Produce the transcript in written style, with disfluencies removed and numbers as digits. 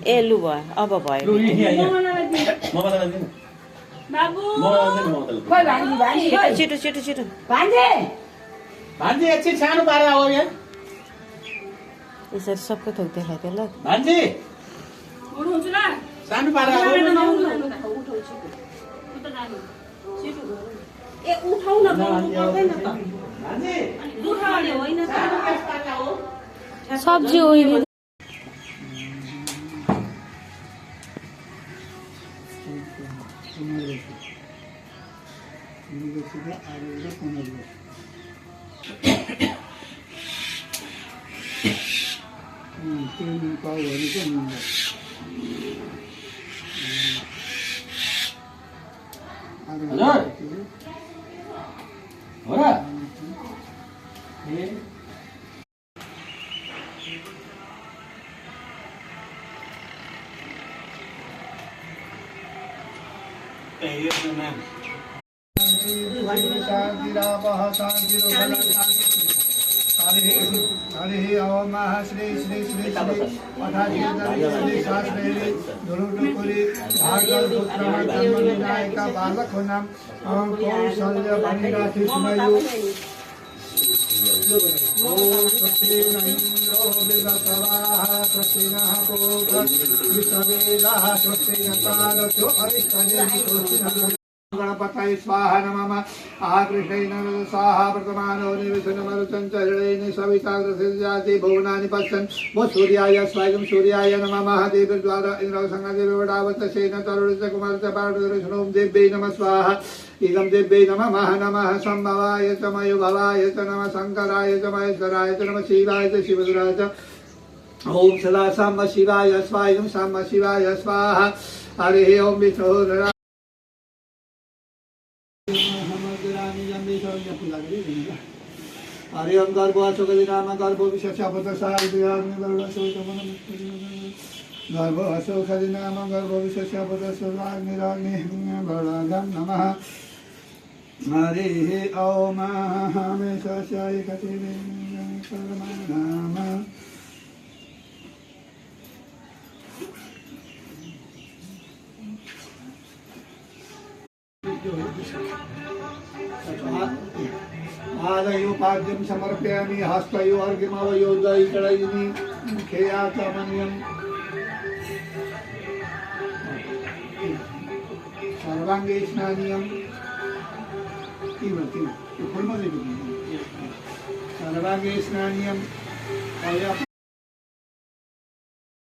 ए लु भयो अब भयो छिटो छिटो छिटो सानो पारा हो यहाँ यसरी सबै थोक देखाइदियो ल भान्जी सानो पारा हो ए उठाउ न पर्दैन त भान्जी उठाउने होइन सब्जी ओइली हजुर हो र हरि ओम श्री श्री श्री श्री धुरुटुकुरी भागल पुत्र बालक नाम कौशल्य बनिराथि सुमयु गणपतये स्वाहा नमः कृष्णै नमः स्वाहा वर्तमानो निवेशनमरुचञ्चरणेन सविताग्रसिजाति भुवनानि पश्यन् वो सूर्याय स्वयं सूर्याय नमः महादेवद्वारा इन्द्रसंगदेवडावतसेन तरुणस्य कुमारस्य पार्वतीर्षणों देव्यै नमः स्वाहा इदं देव्यै नमः नमः सम्भवाय च मयोभवाय च नमः शङ्कराय च महेश्वराय च नमः शिवाय च शिवदुराय च ओम सदा साम्ब शिवाय स्वायं साम्ब शिवाय स्वाहा हरिः ओम विष्णु हरि ओम गर्भो अशोकदिनाम गर्भो गर्भो अशोकदिनाम गर्भो विशेषापदस्वाग्निराग्निर्बलगं नमः हरिः ओम हमेशाय नाम आदयोपाद्यं समर्पयामि हस्तयो अर्घ्यमवयोदयिकलयिनी मुखेयाचमनीयं सर्वाङ्गे स्नानीयं सर्वाङ्गे स्नानीयं